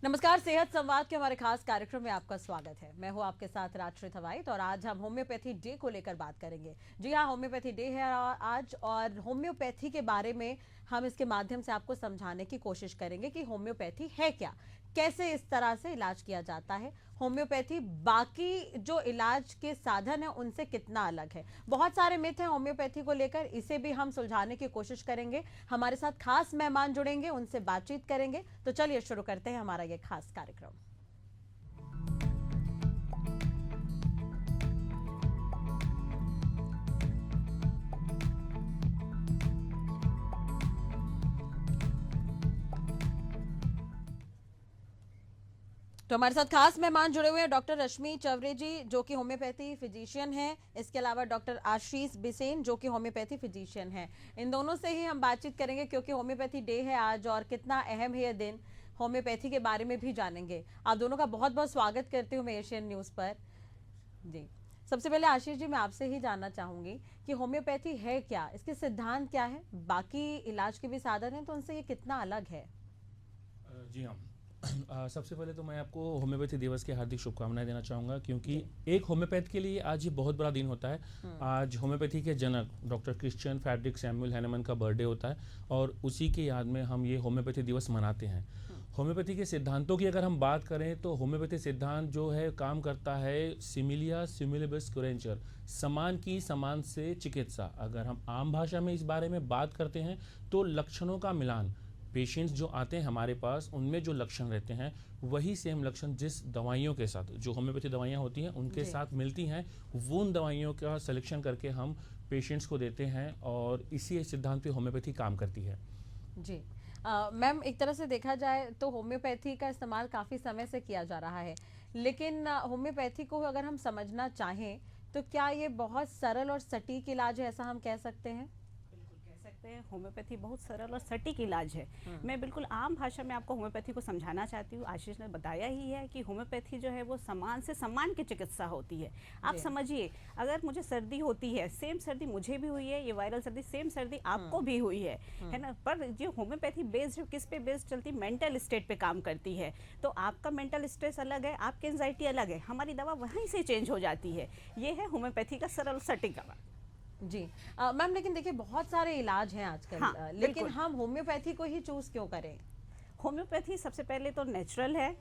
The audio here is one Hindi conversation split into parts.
नमस्कार, सेहत संवाद के हमारे खास कार्यक्रम में आपका स्वागत है। मैं हूं आपके साथ राजश्री थवाइट और आज हम होम्योपैथी डे को लेकर बात करेंगे। जी हाँ, होम्योपैथी डे है आज और होम्योपैथी के बारे में हम इसके माध्यम से आपको समझाने की कोशिश करेंगे कि होम्योपैथी है क्या, कैसे इस तरह से इलाज किया जाता है, होम्योपैथी बाकी जो इलाज के साधन है उनसे कितना अलग है। बहुत सारे मिथ हैं होम्योपैथी को लेकर, इसे भी हम सुलझाने की कोशिश करेंगे। हमारे साथ खास मेहमान जुड़ेंगे, उनसे बातचीत करेंगे। तो चलिए शुरू करते हैं हमारा ये खास कार्यक्रम। तो हमारे साथ खास मेहमान जुड़े हुए हैं डॉक्टर रश्मि चवरे जी, जो कि होम्योपैथी फिजिशियन हैं। इसके अलावा डॉक्टर आशीष बिसेन, जो कि होम्योपैथी फिजिशियन हैं। इन दोनों से ही हम बातचीत करेंगे क्योंकि होम्योपैथी डे है आज और कितना अहम है यह दिन, होम्योपैथी के बारे में भी जानेंगे। आप दोनों का बहुत बहुत स्वागत करती हूँ मैं एशियन न्यूज़ पर। जी, सबसे पहले आशीष जी, मैं आपसे ही जानना चाहूंगी कि होम्योपैथी है क्या, इसके सिद्धांत क्या है, बाकी इलाज के भी साधन हैं तो उनसे ये कितना अलग है। जी हाँ। सबसे पहले तो मैं आपको होम्योपैथी दिवस की हार्दिक शुभकामनाएं देना चाहूँगा, क्योंकि एक होम्योपैथ के लिए आज ये बहुत बड़ा दिन होता है। आज होम्योपैथी के जनक doctor Christian Frederick Samuel Hahnemann का बर्थडे होता है और उसी के याद में हम ये होम्योपैथी दिवस मनाते हैं। होम्योपैथी के सिद्धांतों की अगर हम बात करें तो होम्योपैथी सिद्धांत जो है काम करता है सिमिलिया सिमिलिबस कुरेंचर, समान की समान से चिकित्सा। अगर हम आम भाषा में इस बारे में बात करते हैं तो लक्षणों का मिलान। पेशेंट्स जो आते हैं हमारे पास, उनमें जो लक्षण रहते हैं वही सेम लक्षण जिस दवाइयों के साथ, जो होम्योपैथी दवाइयाँ होती हैं उनके साथ मिलती हैं, वो उन दवाइयों का सिलेक्शन करके हम पेशेंट्स को देते हैं और इसी सिद्धांत पे होम्योपैथी काम करती है। जी मैम, एक तरह से देखा जाए तो होम्योपैथी का इस्तेमाल काफ़ी समय से किया जा रहा है, लेकिन होम्योपैथी को अगर हम समझना चाहें तो क्या ये बहुत सरल और सटीक इलाज है, ऐसा हम कह सकते हैं? बिल्कुल कह सकते हैं, होम्योपैथी बहुत सरल और सटीक इलाज है। मैं बिल्कुल आम भाषा में आपको होम्योपैथी को समझाना चाहती हूँ। आशीष ने बताया ही है कि होम्योपैथी जो है वो सम्मान से सम्मान की चिकित्सा होती है। आप समझिए, अगर मुझे सर्दी होती है, सेम सर्दी मुझे भी हुई है, ये वायरल सर्दी सेम सर्दी आपको भी हुई है ना। पर जो होम्योपैथी बेस्ड किस पे बेस्ड चलती, मेंटल स्टेट पे काम करती है। तो आपका मेंटल स्ट्रेस अलग है, आपकी एंजाइटी अलग है, हमारी दवा वहीं से चेंज हो जाती है। ये है होम्योपैथी का सरल सटीक दवा। जी मैम, लेकिन देखिए बहुत सारे इलाज हैं आजकल। हाँ, लेकिन हम होम्योपैथी को ही चूज क्यों करें? होम्योपैथी सबसे पहले तो नेचुरल है,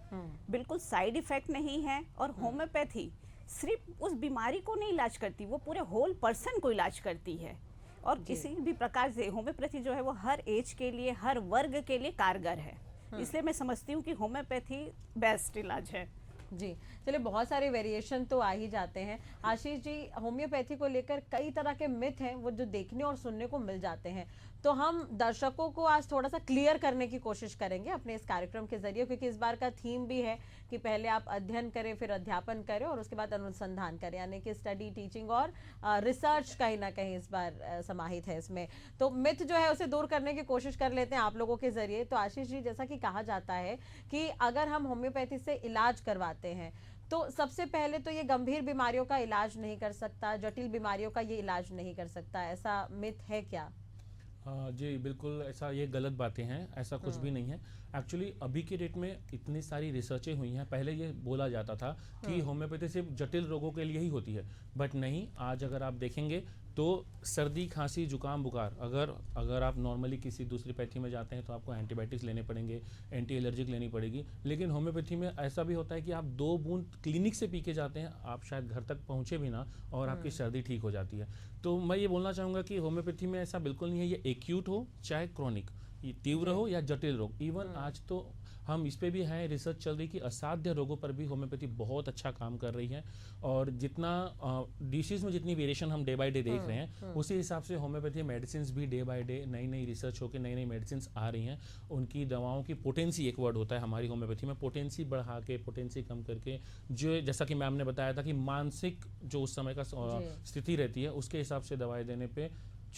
बिल्कुल साइड इफेक्ट नहीं है। और होम्योपैथी सिर्फ उस बीमारी को नहीं इलाज करती, वो पूरे होल पर्सन को इलाज करती है। और किसी भी प्रकार से होम्योपैथी जो है वो हर एज के लिए, हर वर्ग के लिए कारगर है। इसलिए मैं समझती हूँ कि होम्योपैथी बेस्ट इलाज है। जी, चलिए, बहुत सारे वेरिएशन तो आ ही जाते हैं। आशीष जी, होम्योपैथी को लेकर कई तरह के मिथ हैं वो जो देखने और सुनने को मिल जाते हैं, तो हम दर्शकों को आज थोड़ा सा क्लियर करने की कोशिश करेंगे अपने इस कार्यक्रम के जरिए, क्योंकि इस बार का थीम भी है कि पहले आप अध्ययन करें, फिर अध्यापन करें और उसके बाद अनुसंधान करें, यानी कि स्टडी, टीचिंग और रिसर्च कहीं ना कहीं इस बार समाहित है इसमें। तो मिथ जो है उसे दूर करने की कोशिश कर लेते हैं आप लोगों के जरिए। तो आशीष जी, जैसा कि कहा जाता है कि अगर हम होम्योपैथी से इलाज करवाते हैं तो सबसे पहले तो ये गंभीर बीमारियों का इलाज नहीं कर सकता, जटिल बीमारियों का ये इलाज नहीं कर सकता, ऐसा मिथ है क्या? जी बिल्कुल, ऐसा ये गलत बातें हैं, ऐसा कुछ भी नहीं है। एक्चुअली अभी के डेट में इतनी सारी रिसर्चें हुई हैं। पहले ये बोला जाता था कि होम्योपैथी सिर्फ जटिल रोगों के लिए ही होती है, बट नहीं। आज अगर आप देखेंगे तो सर्दी, खांसी, जुकाम, बुखार, अगर आप नॉर्मली किसी दूसरी पैथी में जाते हैं तो आपको एंटीबायोटिक्स लेने पड़ेंगे, एंटी एलर्जिक लेनी पड़ेगी। लेकिन होम्योपैथी में ऐसा भी होता है कि आप 2 बूंद क्लिनिक से पी के जाते हैं, आप शायद घर तक पहुँचे भी ना और आपकी सर्दी ठीक हो जाती है। तो मैं ये बोलना चाहूँगा कि होम्योपैथी में ऐसा बिल्कुल नहीं है, ये एक्यूट हो चाहे क्रॉनिक, ये तीव्र हो या जटिल रोग। इवन आज तो हम इस पे भी हैं, रिसर्च चल रही कि असाध्य रोगों पर भी होम्योपैथी बहुत अच्छा काम कर रही है। और जितना डिसीज में जितनी वेरिएशन हम डे बाय डे देख रहे हैं, उसी हिसाब से होम्योपैथी मेडिसिन भी डे बाय डे नई नई रिसर्च होकर नई नई मेडिसिन आ रही हैं। उनकी दवाओं की पोटेंसी, एक वर्ड होता है हमारी होम्योपैथी में, पोटेंसी बढ़ा के, पोटेंसी कम करके, जो जैसा कि मैम ने बताया था कि मानसिक जो उस समय का स्थिति रहती है उसके हिसाब से दवाई देने पे,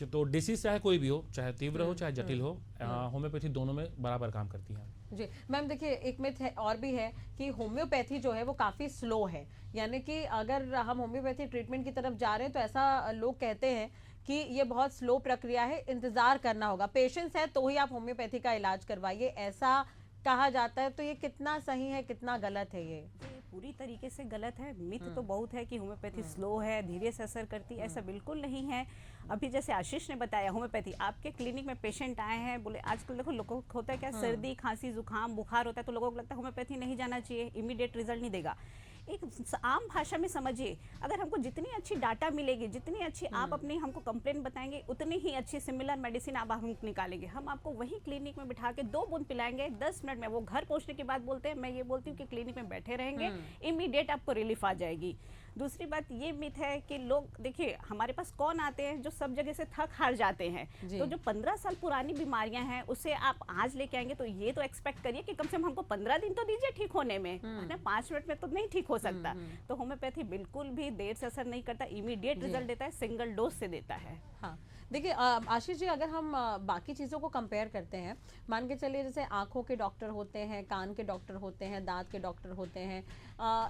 तो डिसीज चाहे कोई भी हो, चाहे तीव्र हो चाहे जटिल हो, होम्योपैथी दोनों में बराबर काम करती है। जी मैम, देखिए एक मिथ है और भी है कि होम्योपैथी जो है वो काफ़ी स्लो है, यानी कि अगर हम होम्योपैथी ट्रीटमेंट की तरफ जा रहे हैं तो ऐसा लोग कहते हैं कि ये बहुत स्लो प्रक्रिया है, इंतजार करना होगा, पेशेंस है तो ही आप होम्योपैथी का इलाज करवाइए, ऐसा कहा जाता है, तो ये कितना सही है, कितना गलत है ये पूरी तरीके से गलत है। मिथ तो बहुत है कि होम्योपैथी स्लो है, धीरे से असर करती है, ऐसा बिल्कुल नहीं है। अभी जैसे आशीष ने बताया, होम्योपैथी आपके क्लिनिक में पेशेंट आए हैं, बोले आजकल देखो लोगों को होता है क्या, सर्दी खांसी जुकाम बुखार होता है तो लोगों को लगता है होम्योपैथी नहीं जाना चाहिए, इमीडिएट रिजल्ट नहीं देगा। एक आम भाषा में समझिए, अगर हमको जितनी अच्छी डाटा मिलेगी, जितनी अच्छी आप अपनी हमको कंप्लेंट बताएंगे, उतनी ही अच्छी सिमिलर मेडिसिन आप हम निकालेंगे। हम आपको वही क्लिनिक में बिठा के 2 बूंद पिलाएंगे 10 मिनट में। वो घर पहुंचने के बाद बोलते हैं, मैं ये बोलती हूँ कि क्लिनिक में बैठे रहेंगे, इमीडिएट आपको रिलीफ आ जाएगी। दूसरी बात ये मिथ है कि लोग, देखिए हमारे पास कौन आते हैं जो सब जगह से थक हार जाते हैं, तो जो 15 साल पुरानी बीमारियां हैं उसे आप आज लेके आएंगे तो ये तो एक्सपेक्ट करिए कि कम से कम हमको 15 दिन तो दीजिए ठीक होने में, है ना। 5 मिनट में तो नहीं ठीक हो सकता। तो होम्योपैथी बिल्कुल भी देर से असर नहीं करता, इमीडिएट रिजल्ट देता है, सिंगल डोज से देता है। हाँ देखिए आशीष जी, अगर हम बाकी चीज़ों को कंपेयर करते हैं, मान के चलिए जैसे आंखों के डॉक्टर होते हैं, कान के डॉक्टर होते हैं, दांत के डॉक्टर होते हैं,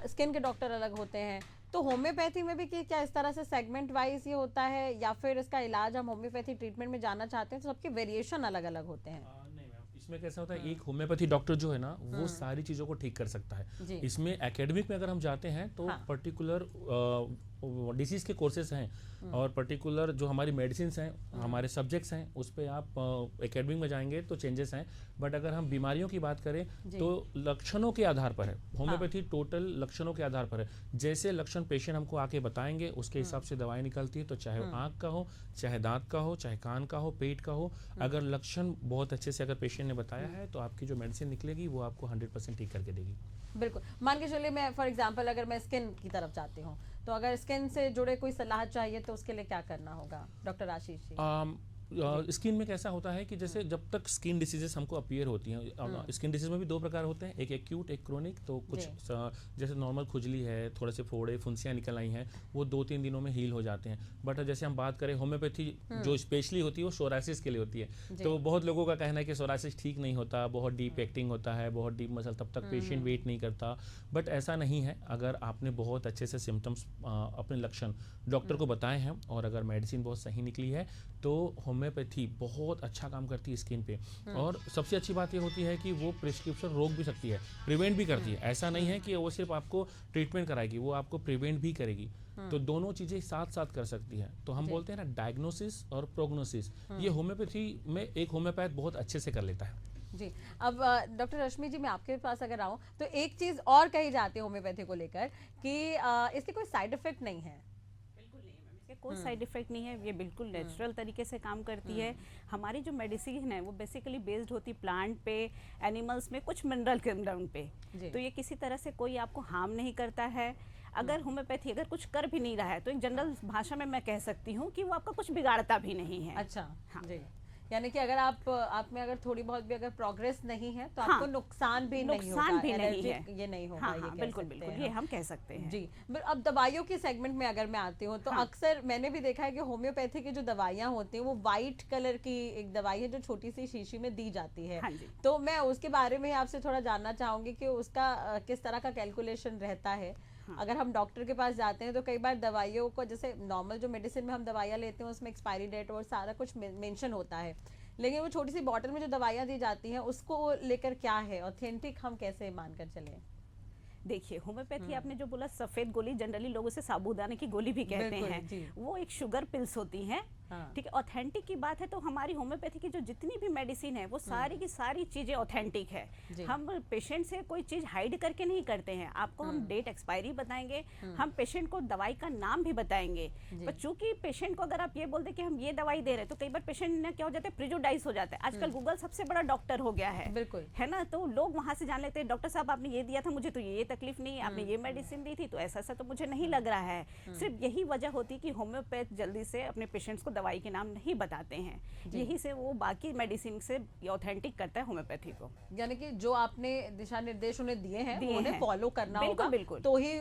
स्किन के डॉक्टर अलग होते हैं, तो होम्योपैथी में भी क्या इस तरह से सेगमेंट वाइज ये होता है, या फिर इसका इलाज हम होम्योपैथी ट्रीटमेंट में जाना चाहते हैं तो सबके वेरिएशन अलग अलग होते हैं? नहीं मैम, इसमें कैसा होता है, एक होम्योपैथी डॉक्टर जो है ना वो सारी चीज़ों को ठीक कर सकता है। इसमें एकेडमिक में अगर हम जाते हैं तो पर्टिकुलर डिसीज के कोर्सेज हैं और पर्टिकुलर जो हमारी मेडिसिन हैं, हमारे सब्जेक्ट्स हैं, उस पर आप एकेडमिक में जाएंगे तो चेंजेस हैं। बट अगर हम बीमारियों की बात करें तो लक्षणों के आधार पर है होम्योपैथी, टोटल लक्षणों के आधार पर है। जैसे लक्षण पेशेंट हमको आके बताएंगे उसके हिसाब से दवाई निकलती है, तो चाहे आँख का हो, चाहे दांत का हो, चाहे कान का हो, पेट का हो, अगर लक्षण बहुत अच्छे से अगर पेशेंट ने बताया है तो आपकी जो मेडिसिन निकलेगी वो आपको 100% ठीक करके देगी। बिल्कुल। मान के चलिए मैं फॉर एग्जांपल अगर मैं स्किन की तरफ जाती हूँ, तो अगर स्किन से जुड़े कोई सलाह चाहिए तो उसके लिए क्या करना होगा डॉक्टर आशीष जी? स्किन में कैसा होता है कि जैसे जब तक स्किन डिसीजेस हमको अपीयर होती हैं, स्किन डिसीज में भी 2 प्रकार होते हैं, एक एक्यूट, एक क्रोनिक। तो कुछ जैसे नॉर्मल खुजली है, थोड़े से फोड़े फुंसियाँ निकल आई हैं, वो 2-3 दिनों में हील हो जाते हैं। बट जैसे हम बात करें होम्योपैथी जो स्पेशली होती है वो सोरासिस के लिए होती है। तो बहुत लोगों का कहना है कि सोरासिस ठीक नहीं होता, बहुत डीप एक्टिंग होता है, बहुत डीप मसल, तब तक पेशेंट वेट नहीं करता। बट ऐसा नहीं है, अगर आपने बहुत अच्छे से सिम्टम्स अपने लक्षण डॉक्टर को बताए हैं और अगर मेडिसिन बहुत सही निकली है तो होम्योपैथी बहुत अच्छा काम करती है स्किन पे। और सबसे अच्छी बात ये होती है कि वो प्रिस्क्रिप्शन रोक भी सकती है, प्रिवेंट भी करती है। ऐसा नहीं है कि वो सिर्फ आपको ट्रीटमेंट कराएगी, वो आपको प्रिवेंट भी करेगी। तो दोनों चीज़ें साथ साथ कर सकती है। तो हम बोलते हैं ना डायग्नोसिस और प्रोग्नोसिस, ये होम्योपैथी में एक होम्योपैथ बहुत अच्छे से कर लेता है। जी। अब डॉक्टर रश्मि जी, मैं आपके पास अगर आऊँ तो एक चीज़ और कही जाती है होम्योपैथी को लेकर कि इसके कोई साइड इफेक्ट नहीं है। कोई साइड इफेक्ट नहीं है, ये बिल्कुल नेचुरल तरीके से काम करती है। हमारी जो मेडिसिन है वो बेसिकली बेस्ड होती प्लांट पे, एनिमल्स में, कुछ मिनरल के ग्राउंड पे। तो ये किसी तरह से कोई आपको हार्म नहीं करता है। अगर होम्योपैथी अगर कुछ कर भी नहीं रहा है तो एक जनरल भाषा में मैं कह सकती हूँ कि वो आपका कुछ बिगाड़ता भी नहीं है। अच्छा। हाँ जी, यानी कि अगर आप में अगर थोड़ी बहुत भी अगर प्रोग्रेस नहीं है तो आपको नुकसान भी नहीं होगा, ये नहीं होगा। हाँ, ये हाँ, बिल्कुल बिल्कुल, ये हम कह सकते हैं। जी। अब दवाइयों के सेगमेंट में अगर मैं आती हूँ तो अक्सर मैंने भी देखा है कि होम्योपैथी की जो दवाइयाँ होती हैं वो वाइट कलर की एक दवाई है जो छोटी सी शीशी में दी जाती है। तो मैं उसके बारे में आपसे थोड़ा जानना चाहूंगी कि उसका किस तरह का कैलकुलेशन रहता है। अगर हम डॉक्टर के पास जाते हैं तो कई बार दवाइयों को, जैसे नॉर्मल जो मेडिसिन में हम दवाइयाँ लेते हैं उसमें एक्सपायरी डेट और सारा कुछ मेंशन होता है, लेकिन वो छोटी सी बॉटल में जो दवाइयाँ दी जाती हैं उसको लेकर क्या है, ऑथेंटिक हम कैसे मानकर चलें? देखिए, होम्योपैथी आपने जो बोला सफेद गोली, जनरली लोग उसे साबूदाने की गोली भी कहते हैं, वो एक शुगर पिल्स होती हैं। ठीक है। ऑथेंटिक की बात है तो हमारी होम्योपैथी की जो जितनी भी मेडिसिन है वो सारी की सारी चीजें ऑथेंटिक है। हम पेशेंट से कोई चीज हाइड करके नहीं करते हैं। आपको हम डेट एक्सपायरी बताएंगे, हम पेशेंट को दवाई का नाम भी बताएंगे। पर चूंकि पेशेंट को अगर आप ये बोल दे कि हम ये दवाई दे रहे हैं तो कई बार पेशेंट ने क्या हो जाता है, प्रिजुडाइज हो जाता है। आजकल गूगल सबसे बड़ा डॉक्टर हो गया है, बिल्कुल, है ना। तो लोग वहां से जान लेते हैं, डॉक्टर साहब आपने ये दिया था, मुझे तो ये तकलीफ नहीं, आपने ये मेडिसिन दी थी तो ऐसा ऐसा तो मुझे नहीं लग रहा है। सिर्फ यही वजह होती कि होम्योपैथ जल्दी से अपने पेशेंट्स को दवाई के नाम नहीं बताते हैं, यही से वो बाकी मेडिसिन से ऑथेंटिक करता है होम्योपैथी को। यानी कि जो आपने दिशा निर्देश उन्हें दिए हैं उन्हें फॉलो करना होगा, बिल्कुल, तो ही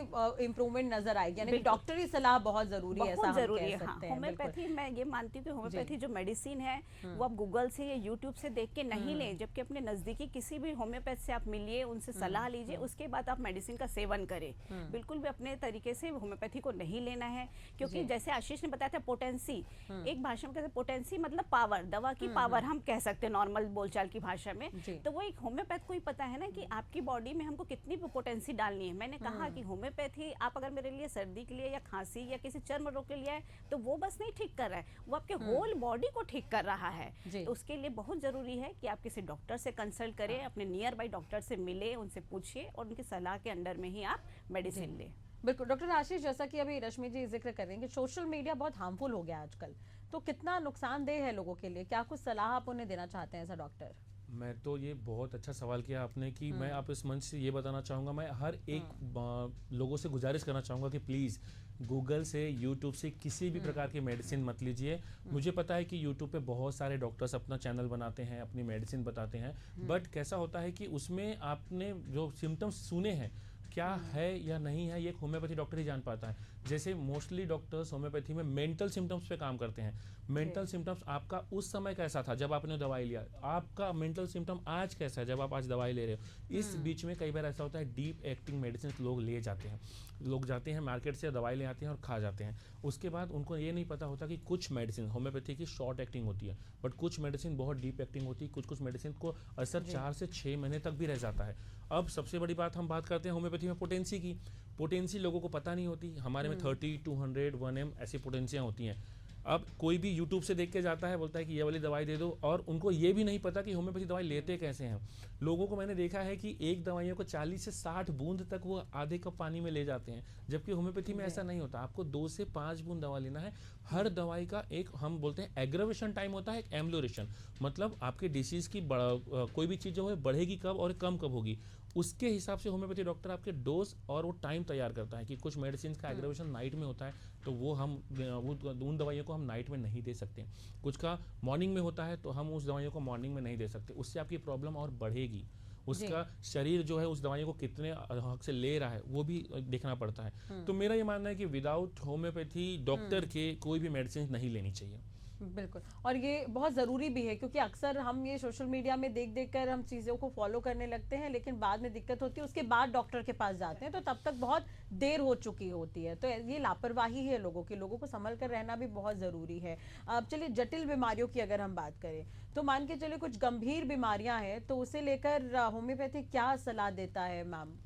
इम्प्रूवमेंट नजर आएगी। यानी कि डॉक्टरी सलाह बहुत जरूरी है, ऐसा हम कह सकते हैं। होम्योपैथी मैं ये मानती हूँ कि होम्योपैथी जो मेडिसिन है वो आप गूगल से या यूट्यूब से देख के नहीं लें, जबकि अपने नजदीकी किसी भी होम्योपैथ से आप मिलिए, उनसे सलाह लीजिए, उसके बाद आप मेडिसिन का सेवन करें। बिल्कुल भी अपने तरीके से होम्योपैथी को नहीं लेना है, क्योंकि जैसे आशीष ने बताया था पोटेंसी, एक भाषा में कहते हैं पोटेंसी मतलब पावर, दवा की पावर हम कह सकते हैं नॉर्मल बोलचाल की भाषा में। तो वो एक होम्योपैथ को ही पता है ना कि आपकी बॉडी में हमको कितनी पोटेंसी डालनी है। मैंने कहा कि होम्योपैथी आप अगर मेरे लिए सर्दी के लिए या खांसी या किसी चर्म रोग के लिए है तो वो बस नहीं ठीक कर रहा है, वो आपके होल बॉडी को ठीक कर रहा है। तो उसके लिए बहुत जरूरी है कि आप किसी डॉक्टर से कंसल्ट करें, अपने नियर बाई डॉक्टर से मिले, उनसे पूछिए और उनकी सलाह के अंडर में ही आप मेडिसिन लें। बिल्कुल डॉक्टर आशीष, जैसा कि अभी रश्मि जी जिक्र कर रही हैं कि सोशल मीडिया बहुत हार्मफुल हो गया आजकल, तो कितना नुकसानदेह है लोगों के लिए, क्या कुछ सलाह आप उन्हें देना चाहते हैं एज अ डॉक्टर? मैं तो ये बहुत अच्छा सवाल किया आपने कि मैं आप इस मंच से ये बताना चाहूँगा, मैं हर एक लोगों से गुजारिश करना चाहूँगा कि प्लीज़ गूगल से, यूट्यूब से किसी भी प्रकार की मेडिसिन मत लीजिए। मुझे पता है कि यूट्यूब पे बहुत सारे डॉक्टर्स अपना चैनल बनाते हैं, अपनी मेडिसिन बताते हैं, बट कैसा होता है कि उसमें आपने जो सिम्टम्स सुने हैं क्या है या नहीं है, ये एक होम्योपैथी डॉक्टर ही जान पाता है। जैसे मोस्टली डॉक्टर्स होम्योपैथी में मेंटल सिम्टम्स पे काम करते हैं। मेंटल सिम्टम्स आपका उस समय कैसा था जब आपने दवाई लिया, आपका मेंटल सिम्टम आज कैसा है जब आप आज दवाई ले रहे हो। इस बीच में कई बार ऐसा होता है डीप एक्टिंग मेडिसिन लोग ले जाते हैं, लोग जाते हैं मार्केट से दवाई ले आते हैं और खा जाते हैं। उसके बाद उनको ये नहीं पता होता कि कुछ मेडिसिन होम्योपैथी की शॉर्ट एक्टिंग होती है, बट कुछ मेडिसिन बहुत डीप एक्टिंग होती है। कुछ मेडिसिन को असर 4 से 6 महीने तक भी रह जाता है। अब सबसे बड़ी बात हम बात करते हैं होम्योपैथी में पोटेंसी की। पोटेंसी लोगों को पता नहीं होती, हमारे में 30, 200, 1M ऐसी पोटेंसियाँ होती हैं। अब कोई भी यूट्यूब से देख के जाता है, बोलता है कि ये वाली दवाई दे दो, और उनको ये भी नहीं पता कि होम्योपैथी दवाई लेते कैसे हैं। लोगों को मैंने देखा है कि एक दवाइयों को 40 से 60 बूंद तक वो आधे कप पानी में ले जाते हैं, जबकि होम्योपैथी में ऐसा नहीं होता। आपको 2 से 5 बूंद दवा लेना है। हर दवाई का एक हम बोलते हैं एग्रेवेशन टाइम होता है, एक एम्लोरेशन, मतलब आपके डिसीज की कोई भी चीज़ जो है बढ़ेगी कब और कम कब होगी, उसके हिसाब से होम्योपैथी डॉक्टर आपके डोज और वो टाइम तैयार करता है कि कुछ मेडिसिन का एग्रेवेशन नाइट में होता है तो वो हम उन दवाइयों को हम नाइट में नहीं दे सकते। कुछ का मॉर्निंग में होता है तो हम उस दवाइयों को मॉर्निंग में नहीं दे सकते, उससे आपकी प्रॉब्लम और बढ़ेगी। उसका शरीर जो है उस दवाइयों को कितने हक से ले रहा है वो भी देखना पड़ता है। तो मेरा ये मानना है कि विदाउट होम्योपैथी डॉक्टर के कोई भी मेडिसिन नहीं लेनी चाहिए। बिल्कुल, और ये बहुत ज़रूरी भी है क्योंकि अक्सर हम ये सोशल मीडिया में देख देख कर हम चीज़ों को फॉलो करने लगते हैं, लेकिन बाद में दिक्कत होती है, उसके बाद डॉक्टर के पास जाते हैं तो तब तक बहुत देर हो चुकी होती है। तो ये लापरवाही है लोगों को संभल कर रहना भी बहुत ज़रूरी है। अब चलिए जटिल बीमारियों की अगर हम बात करें तो मान के चलिए कुछ गंभीर बीमारियाँ हैं, तो उसे लेकर होम्योपैथी क्या सलाह देता है मैम?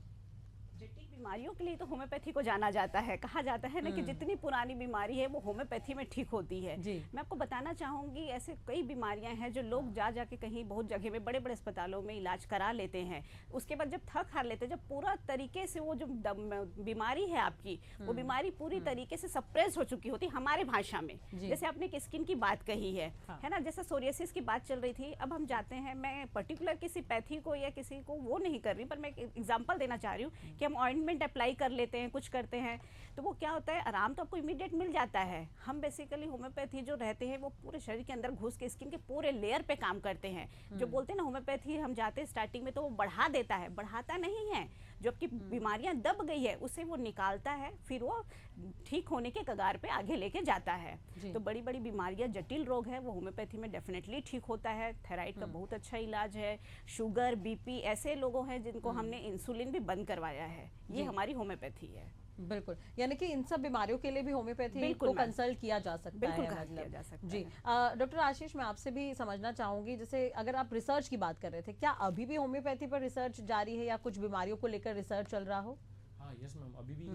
बीमारियों के लिए तो होम्योपैथी को जाना जाता है, कहा जाता है ना कि जितनी पुरानी बीमारी है वो होम्योपैथी में ठीक होती है। मैं आपको बताना चाहूँगी ऐसे कई बीमारियां हैं जो लोग जा जाके कहीं बहुत जगह में बड़े बड़े अस्पतालों में इलाज करा लेते हैं, उसके बाद जब थक हार लेते हैं, जब पूरा तरीके से वो जो बीमारी है आपकी वो बीमारी पूरी तरीके से सप्रेस हो चुकी होती हमारे भाषा में। जैसे आपने एक स्किन की बात कही है ना, जैसे सोरियासिस की बात चल रही थी। अब हम जाते हैं, मैं पर्टिकुलर किसी पैथी को या किसी को वो नहीं कर रही, पर मैं एक एग्जाम्पल देना चाह रही हूँ कि हम ऑइंटमेंट अप्लाई कर लेते हैं, कुछ करते हैं, तो वो क्या होता है, आराम तो आपको इमीडिएट मिल जाता है। हम बेसिकली होम्योपैथी जो रहते हैं वो पूरे शरीर के अंदर घुस के स्किन के पूरे लेयर पे काम करते हैं। जो बोलते हैं ना होम्योपैथी हम जाते हैं स्टार्टिंग में तो वो बढ़ा देता है, बढ़ाता नहीं है। जो आपकी बीमारियां दब गई है उसे वो निकालता है, फिर वो ठीक होने के कगार पे आगे लेके जाता है। तो बड़ी बड़ी बीमारियां, जटिल रोग है वो होम्योपैथी में डेफिनेटली ठीक होता है। थायराइड का बहुत अच्छा इलाज है, शुगर, बीपी, ऐसे लोगों हैं जिनको हमने इंसुलिन भी बंद करवाया है, ये हमारी होम्योपैथी है। बिल्कुल, यानी कि इन सब बीमारियों के लिए भी होम्योपैथी को कंसल्ट किया जा सकता है, मतलब जी। डॉक्टर आशीष, मैं आपसे भी समझना चाहूंगी, जैसे अगर आप रिसर्च की बात कर रहे थे, क्या अभी भी होम्योपैथी पर रिसर्च जारी है या कुछ बीमारियों को लेकर रिसर्च चल रहा हो? हाँ, यस मैम, अभी भी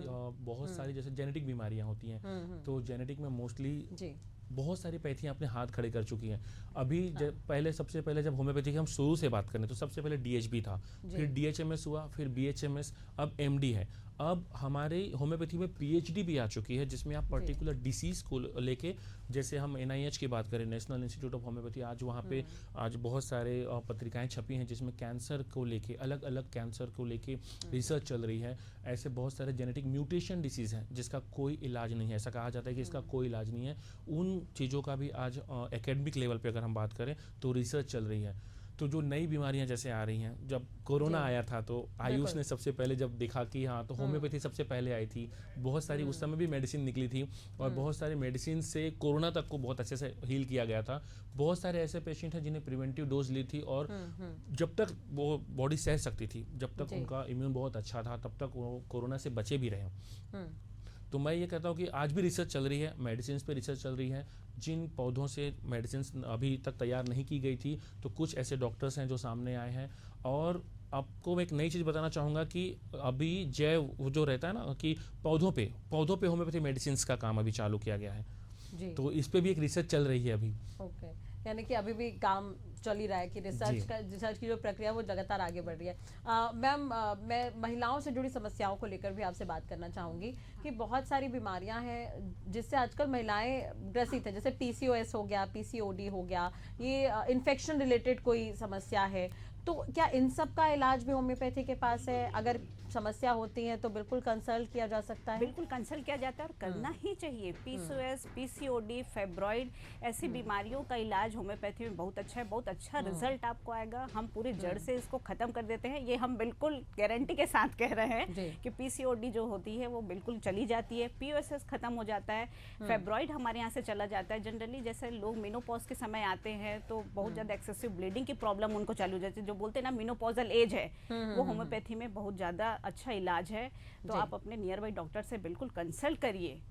बहुत सारी जैसे जेनेटिक बीमारियां होती हैं, तो जेनेटिक में मोस्टली बहुत सारी पैथियाँ अपने हाथ खड़े कर चुकी हैं। अभी सबसे पहले जब होम्योपैथी की हम शुरू से बात करें तो सबसे पहले DHB था, फिर DHMS हुआ, फिर BHMS, अब MD है। अब हमारे होम्योपैथी में PhD भी आ चुकी है, जिसमें आप पर्टिकुलर डिसीज़ को लेके, जैसे हम NIH की बात करें, नेशनल इंस्टीट्यूट ऑफ होम्योपैथी, आज वहाँ पे आज बहुत सारे पत्रिकाएं छपी हैं जिसमें कैंसर को लेके, अलग अलग कैंसर को लेके रिसर्च चल रही है। ऐसे बहुत सारे जेनेटिक म्यूटेशन डिसीज़ हैं जिसका कोई इलाज नहीं है, ऐसा कहा जाता है कि इसका कोई इलाज नहीं है। उन चीज़ों का भी आज एकेडमिक लेवल पे अगर हम बात करें तो रिसर्च चल रही है। तो जो नई बीमारियां जैसे आ रही हैं, जब कोरोना आया था तो आयुष ने सबसे पहले जब देखा कि हाँ, तो होम्योपैथी सबसे पहले आई थी। बहुत सारी उस समय भी मेडिसिन निकली थी और बहुत सारी मेडिसिन से कोरोना तक को बहुत अच्छे से हील किया गया था। बहुत सारे ऐसे पेशेंट हैं जिन्हें प्रिवेंटिव डोज ली थी और जब तक वो बॉडी सह सकती थी, जब तक उनका इम्यून बहुत अच्छा था, तब तक वो कोरोना से बचे भी रहे। तो मैं ये कहता हूँ कि आज भी रिसर्च चल रही है, मेडिसिन पे रिसर्च चल रही है। जिन पौधों से मेडिसिन अभी तक तैयार नहीं की गई थी, तो कुछ ऐसे डॉक्टर्स हैं जो सामने आए हैं। और आपको मैं एक नई चीज़ बताना चाहूँगा कि अभी वो जो रहता है ना कि पौधों पे होम्योपैथी मेडिसिन का काम अभी चालू किया गया है। जी। तो इस पे भी एक रिसर्च चल रही है अभी। ओके, यानी कि अभी भी काम चल ही रहा है कि रिसर्च की जो प्रक्रिया वो लगातार आगे बढ़ रही है। मैम, मैं महिलाओं से जुड़ी समस्याओं को लेकर भी आपसे बात करना चाहूँगी कि बहुत सारी बीमारियां हैं जिससे आजकल महिलाएं ग्रसित हैं, जैसे पीसीओएस हो गया, पीसीओडी हो गया, ये इन्फेक्शन रिलेटेड कोई समस्या है। तो क्या इन सब का इलाज भी होम्योपैथी के पास है? अगर समस्या होती है तो बिल्कुल कंसल्ट किया जा सकता है। बिल्कुल कंसल्ट किया जाता है और करना ही चाहिए। पीसीओएस, पीसीओडी, फाइब्रॉइड ऐसी बीमारियों का इलाज होम्योपैथी में बहुत अच्छा है, बहुत अच्छा रिजल्ट आपको आएगा। हम पूरी जड़ से इसको खत्म कर देते हैं, ये हम बिल्कुल गारंटी के साथ कह रहे हैं कि पीसीओडी जो होती है वो बिल्कुल चली जाती है, पीओएसएस खत्म हो जाता है, फाइब्रॉइड हमारे यहाँ से चला जाता है। जनरली जैसे लोग मेनोपॉज के समय आते हैं तो बहुत ज़्यादा एक्सेसिव ब्लीडिंग की प्रॉब्लम उनको चालू हो जाती है, जो बोलते हैं ना मेनोपॉजल एज है, वो होम्योपैथी में बहुत ज़्यादा अच्छा इलाज है। तो आप अपने नियर बाई डॉक्टर से बिल्कुल कंसल्ट करिए।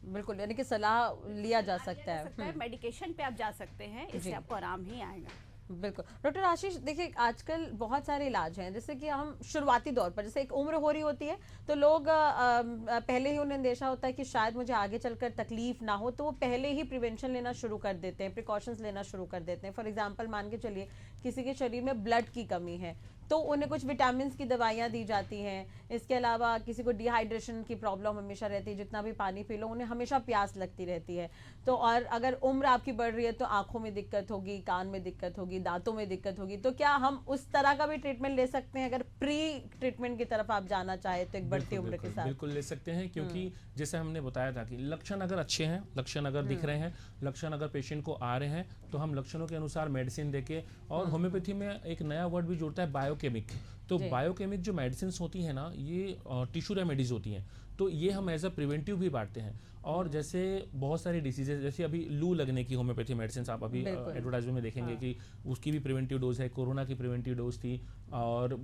बिल्कुल, यानी कि सलाह लिया जा सकता है। मेडिकेशन पे आप जा सकते हैं, इससे आपको आराम ही आएगा। बिल्कुल। डॉक्टर आशीष, देखिए आजकल बहुत सारे इलाज हैं, जैसे कि हम शुरुआती दौर पर, जैसे एक उम्र हो रही होती है तो लोग पहले ही उन्हें अंदेशा होता है कि शायद मुझे आगे चलकर तकलीफ ना हो, तो वो पहले ही प्रिवेंशन लेना शुरू कर देते हैं, प्रिकॉशंस लेना शुरू कर देते हैं। फॉर एग्जांपल मान के चलिए किसी के शरीर में ब्लड की कमी है तो उन्हें कुछ विटामिन की दवाइयाँ दी जाती हैं। इसके अलावा किसी को डिहाइड्रेशन की प्रॉब्लम हमेशा रहती है, जितना भी पानी पी लो उन्हें हमेशा प्यास लगती रहती है। तो और अगर उम्र आपकी बढ़ रही है तो आंखों में दिक्कत होगी, कान में दिक्कत होगी, दांतों में दिक्कत होगी। तो क्या हम उस तरह का भी ट्रीटमेंट ले सकते हैं अगर प्री ट्रीटमेंट की तरफ आप जाना चाहे तो एक बढ़ती उम्र के साथ? बिल्कुल ले सकते हैं, क्योंकि जैसे हमने बताया था कि लक्षण अगर अच्छे हैं, लक्षण अगर दिख रहे हैं, लक्षण अगर पेशेंट को आ रहे हैं तो हम लक्षणों के अनुसार मेडिसिन देके, और होम्योपैथी में एक नया वर्ड भी जुड़ता है बायोकेमिक। तो बायोकेमिक जो मेडिसिन होती है ना, ये टिश्यू रेमेडीज होती हैं, तो ये हम एज अ प्रिवेंटिव भी बांटते हैं। और जैसे बहुत सारी डिसीजेज, जैसे अभी लू लगने की होम्योपैथी मेडिसिन आप अभी एडवर्टाइजमेंट में देखेंगे कि उसकी भी प्रिवेंटिव डोज है, कोरोना की प्रिवेंटिव डोज थी। और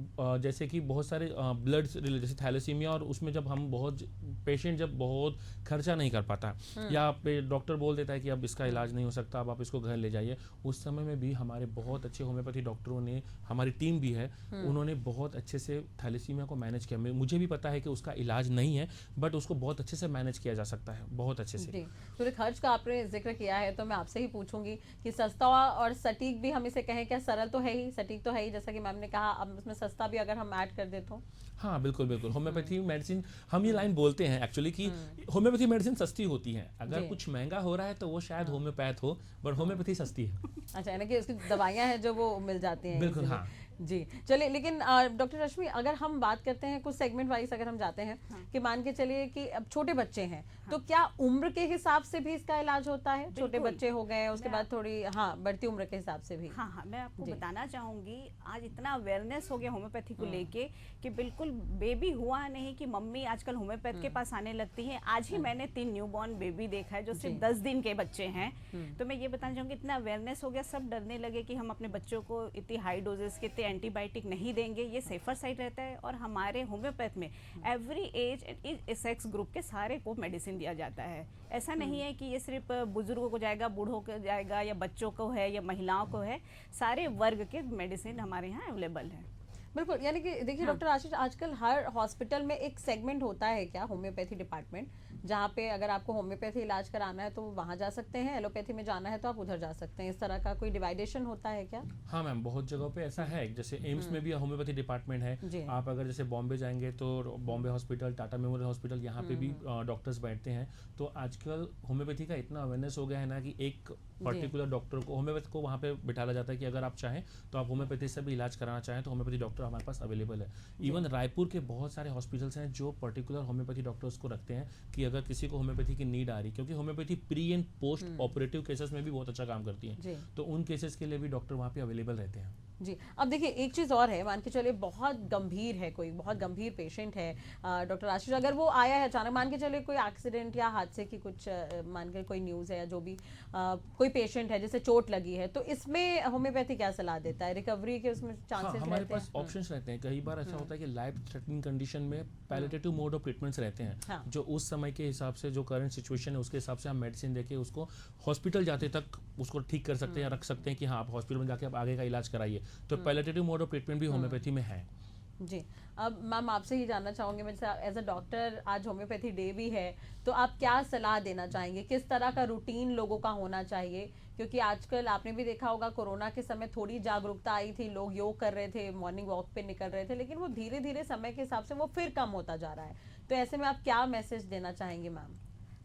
जैसे कि बहुत सारे ब्लड जैसे थैलेसीमिया, और उसमें जब हम बहुत पेशेंट जब बहुत खर्चा नहीं कर पाता या डॉक्टर बोल देता है कि अब इसका इलाज नहीं हो सकता, अब आप इसको घर ले जाइए, उस समय में भी हमारे बहुत अच्छे होम्योपैथी डॉक्टरों ने, हमारी टीम भी है, उन्होंने बहुत अच्छे से थैलेसीमिया को मैनेज किया। मुझे भी पता है कि उसका इलाज नहीं है, बट उसको बहुत अच्छे से मैनेज किया जा सकता है, बहुत अच्छे से। पूरे खर्च का आपने जिक्र किया है तो मैं आपसे ही पूछूंगी कि सस्ता और सटीक भी हम इसे कहें, क्या सरल तो है ही, सटीक तो है ही, जैसा कि मैम ने कहा, अब उसमें सस्ता भी अगर हम ऐड कर दे तो? हाँ बिल्कुल बिल्कुल। होम्योपैथी मेडिसिन, हम ये लाइन बोलते हैं एक्चुअली कि होम्योपैथी मेडिसिन सस्ती होती है। अगर कुछ महंगा हो रहा है तो वो शायद होम्योपैथ हो, बट होम्योपैथी सस्ती है। अच्छा, यानी कि उसकी दवाइयाँ हैं जो वो मिल जाती हैं। बिल्कुल, हाँ जी। चलिए, लेकिन डॉक्टर रश्मि, अगर हम बात करते हैं कुछ सेगमेंट वाइज, अगर हम जाते हैं कि मान के चलिए कि अब छोटे बच्चे हैं तो क्या उम्र के हिसाब से भी इसका इलाज होता है? छोटे बच्चे हो गए उसके बाद थोड़ी बढ़ती उम्र के हिसाब से भी? हाँ, मैं आपको बताना चाहूंगी, आज इतना अवेयरनेस हो गया होम्योपैथी को लेके कि बिल्कुल बेबी हुआ नहीं कि मम्मी आजकल होम्योपैथ के पास आने लगती है। आज ही मैंने 3 न्यूबॉर्न बेबी देखा है जो सिर्फ 10 दिन के बच्चे हैं। तो मैं ये बताना चाहूंगी, इतना अवेयरनेस हो गया, सब डरने लगे कि हम अपने बच्चों को इतनी हाई डोजेस के, इतने एंटीबायोटिक नहीं देंगे, ये सेफर साइड रहता है। और हमारे होम्योपैथ में every age and sex group के सारे को मेडिसिन दिया जाता है। ऐसा नहीं है कि ये सिर्फ बुजुर्गों को जाएगा, बूढ़ों को जाएगा, या बच्चों को है, या महिलाओं को है, सारे वर्ग के मेडिसिन हमारे यहाँ अवेलेबल है। बिल्कुल, यानी कि देखिए डॉक्टर आशीष, आजकल हर हॉस्पिटल में एक सेगमेंट होता है क्या, होम्योपैथी डिपार्टमेंट, जहाँ पे अगर आपको होम्योपैथी इलाज कराना है तो वहाँ जा सकते हैं, एलोपैथी में जाना है तो आप उधर जा सकते हैं, इस तरह का कोई डिवाइडेशन होता है क्या? हाँ मैम, बहुत जगहों पे ऐसा है। जैसे एम्स में भी होम्योपैथी डिपार्टमेंट है। आप अगर जैसे बॉम्बे जाएंगे तो Bombay hospital, Tata memorial hospital, यहाँ पे भी डॉक्टर्स बैठते हैं। तो आजकल होम्योपैथी का इतना अवेयरनेस हो गया है ना कि एक पर्टिकुलर डॉक्टर को, होम्योपैथ को वहाँ पे बिठाया जाता है कि अगर आप चाहें तो आप होम्योपैथी से भी इलाज कराना चाहें तो होम्योपैथी डॉक्टर हमारे पास अवेलेबल है। इवन रायपुर के बहुत सारे हॉस्पिटल्स हैं जो पर्टिकुलर होम्योपैथी डॉक्टर्स को रखते हैं कि अगर किसी को होम्योपैथी की नीड आ रही, क्योंकि homeopathy pre and post operative cases में भी बहुत अच्छा काम करती है, तो उन केसेस के लिए भी डॉक्टर वहाँ पे अवेलेबल रहते हैं। जी। अब देखिए एक चीज़ और है, मान के चलिए बहुत गंभीर है, कोई बहुत गंभीर पेशेंट है, डॉक्टर आशीष, अगर वो आया है अचानक, मान के चलिए कोई एक्सीडेंट या हादसे की कुछ मान के कोई न्यूज़ है या जो भी, कोई पेशेंट है जिसे चोट लगी है, तो इसमें होम्योपैथी क्या सलाह देता है? रिकवरी के उसमें हाँ, चांसेस हमारे रहते पास हैं? ऑप्शंस रहते हैं। कई बार ऐसा होता है कि लाइफ थ्रेटनिंग कंडीशन में पैलिएटिव मोड ऑफ ट्रीटमेंट्स रहते हैं, हाँ। जो उस समय के हिसाब से, जो करंट सिचुएशन है उसके हिसाब से हम मेडिसिन देके उसको हॉस्पिटल जाते तक उसको ठीक कर सकते हैं या रख सकते हैं कि हाँ आप हॉस्पिटल में जाके आप आगे का इलाज कराइए। तो पैलिएटिव मोड ऑफ ट्रीटमेंट भी होम्योपैथी में है। जी। अब मैम आपसे ही जानना चाहूँगी, मैं एज अ डॉक्टर, आज होम्योपैथी डे भी है, तो आप क्या सलाह देना चाहेंगे? किस तरह का रूटीन लोगों का होना चाहिए? क्योंकि आजकल आपने भी देखा होगा, कोरोना के समय थोड़ी जागरूकता आई थी, लोग योग कर रहे थे, मॉर्निंग वॉक पे निकल रहे थे, लेकिन वो धीरे धीरे समय के हिसाब से वो फिर कम होता जा रहा है। तो ऐसे में आप क्या मैसेज देना चाहेंगे मैम?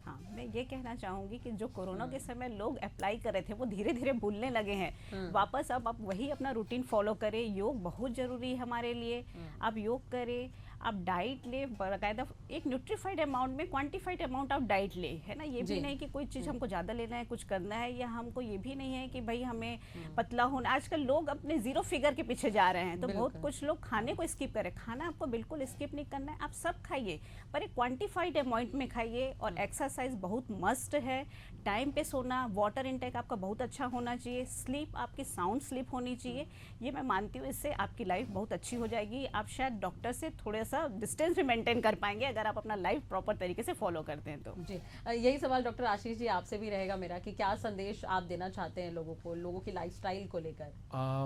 हाँ, मैं ये कहना चाहूँगी कि जो कोरोना के समय लोग अप्लाई कर रहे थे वो धीरे धीरे भूलने लगे हैं। वापस अब आप वही अपना रूटीन फॉलो करें। योग बहुत ज़रूरी है हमारे लिए। आप योग करें, आप डाइट ले, बाकायदा एक न्यूट्रीफाइड अमाउंट में क्वांटिफाइड अमाउंट आप डाइट ले, है ना। ये भी नहीं कि कोई चीज़ हमको ज़्यादा लेना है, कुछ करना है, या हमको ये भी नहीं है कि भाई हमें पतला होना। आजकल लोग अपने जीरो फिगर के पीछे जा रहे हैं, तो बहुत कुछ लोग खाने को स्किप करें। खाना आपको बिल्कुल स्किप नहीं करना है, आप सब खाइए, पर एक क्वांटिफाइड अमाउंट में खाइए। और एक्सरसाइज बहुत मस्ट है। टाइम पे सोना, वाटर इनटेक आपका बहुत अच्छा होना चाहिए, स्लीप आपकी साउंड स्लीप होनी चाहिए। ये मैं मानती हूँ, इससे आपकी लाइफ बहुत अच्छी हो जाएगी। आप शायद डॉक्टर से थोड़ा सा डिस्टेंस भी मेंटेन कर पाएंगे अगर आप अपना लाइफ प्रॉपर तरीके से फॉलो करते हैं तो। जी। यही सवाल डॉक्टर आशीष जी आपसे भी रहेगा मेरा, कि क्या संदेश आप देना चाहते हैं लोगों को, लोगों की लाइफस्टाइल को लेकर?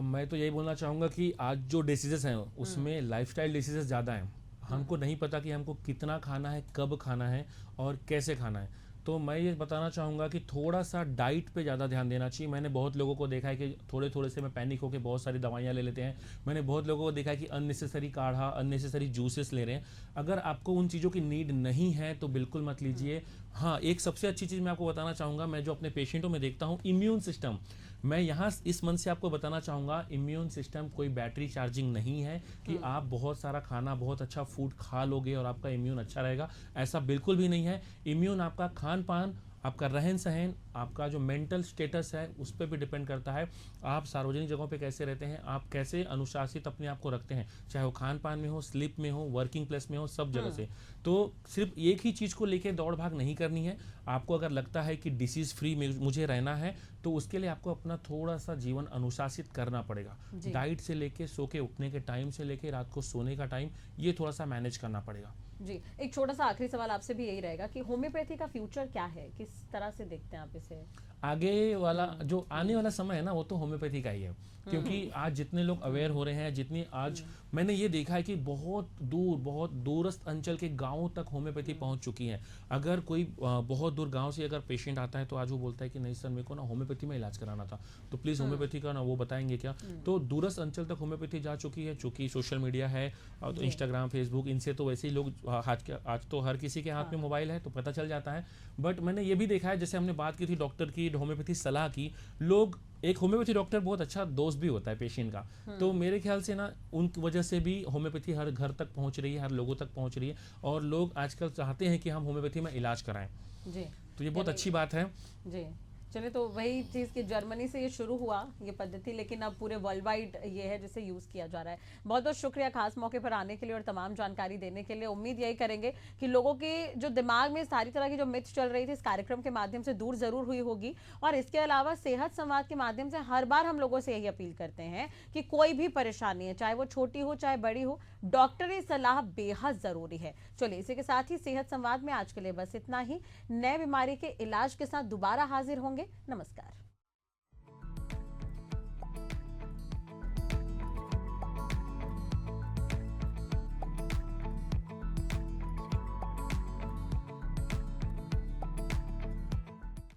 मैं तो यही बोलना चाहूँगा कि आज जो डिसीजेस हैं उसमें लाइफस्टाइल डिसीजेस ज़्यादा हैं। हमको नहीं पता कि हमको कितना खाना है, कब खाना है और कैसे खाना है। तो मैं ये बताना चाहूँगा कि थोड़ा सा डाइट पे ज़्यादा ध्यान देना चाहिए। मैंने बहुत लोगों को देखा है कि थोड़े थोड़े से में पैनिक होकर बहुत सारी दवाइयाँ ले लेते हैं। मैंने बहुत लोगों को देखा है कि अननेसेसरी काढ़ा, अननेसेसरी जूसेस ले रहे हैं। अगर आपको उन चीज़ों की नीड नहीं है तो बिल्कुल मत लीजिए। हाँ, एक सबसे अच्छी चीज़ मैं आपको बताना चाहूँगा, मैं जो अपने पेशेंटों में देखता हूँ, इम्यून सिस्टम। मैं यहाँ इस मन से आपको बताना चाहूँगा, इम्यून सिस्टम कोई बैटरी चार्जिंग नहीं है कि आप बहुत सारा खाना, बहुत अच्छा फूड खा लोगे और आपका इम्यून अच्छा रहेगा। ऐसा बिल्कुल भी नहीं है। इम्यून आपका खान पान, आपका रहन सहन, आपका जो मेंटल स्टेटस है उस पर भी डिपेंड करता है। आप सार्वजनिक जगहों पे कैसे रहते हैं, आप कैसे अनुशासित अपने आप को रखते हैं, चाहे वो खान पान में हो, स्लीप में हो, वर्किंग प्लेस में हो, सब जगह से। तो सिर्फ एक ही चीज़ को लेके दौड़ भाग नहीं करनी है। आपको अगर लगता है कि डिसीज़ फ्री में मुझे रहना है, तो उसके लिए आपको अपना थोड़ा सा जीवन अनुशासित करना पड़ेगा। डाइट से लेके सो के उठने के टाइम से लेके रात को सोने का टाइम, ये थोड़ा सा मैनेज करना पड़ेगा। जी। एक छोटा सा आखिरी सवाल आपसे भी यही रहेगा कि होम्योपैथी का फ्यूचर क्या है, किस तरह से देखते हैं आप इसे? आगे वाला जो आने वाला समय है ना, वो तो होम्योपैथी का ही है। क्योंकि आज जितने लोग अवेयर हो रहे हैं, जितनी आज मैंने ये देखा है कि बहुत दूरस्थ अंचल के गांवों तक होम्योपैथी पहुंच चुकी है। अगर कोई बहुत दूर गांव से अगर पेशेंट आता है तो आज वो बोलता है कि नहीं सर, मेरे को ना होम्योपैथी में इलाज कराना था, तो प्लीज़ होम्योपैथी का ना वो बताएंगे क्या। तो दूरस्थ अंचल तक होम्योपैथी जा चुकी है। चूँकि सोशल मीडिया है, तो इंस्टाग्राम, फेसबुक, इनसे तो वैसे ही लोग आज तो हर किसी के हाथ में मोबाइल है, तो पता चल जाता है। बट मैंने ये भी देखा है, जैसे हमने बात की थी डॉक्टर की, होम्योपैथी सलाह की, लोग, एक होम्योपैथी डॉक्टर बहुत अच्छा दोस्त भी होता है पेशेंट का। तो मेरे ख्याल से ना उन वजह से भी होम्योपैथी हर घर तक पहुंच रही है, हर लोगों तक पहुंच रही है, और लोग आजकल चाहते हैं कि हम होम्योपैथी में इलाज कराएं। जी। तो ये बहुत अच्छी बात है। जी। चलिए, तो वही चीज़ कि जर्मनी से ये शुरू हुआ ये पद्धति, लेकिन अब पूरे वर्ल्ड वाइड ये है जिसे यूज़ किया जा रहा है। बहुत बहुत शुक्रिया खास मौके पर आने के लिए और तमाम जानकारी देने के लिए। उम्मीद यही करेंगे कि लोगों के जो दिमाग में सारी तरह की जो मिथ चल रही थी इस कार्यक्रम के माध्यम से दूर ज़रूर हुई होगी। और इसके अलावा सेहत संवाद के माध्यम से हर बार हम लोगों से यही अपील करते हैं कि कोई भी परेशानी है, चाहे वो छोटी हो चाहे बड़ी हो, डॉक्टरी सलाह बेहद ज़रूरी है। चलिए, इसी के साथ ही सेहत संवाद में आज के लिए बस इतना ही। नए बीमारी के इलाज के साथ दोबारा हाजिर होंगे। नमस्कार।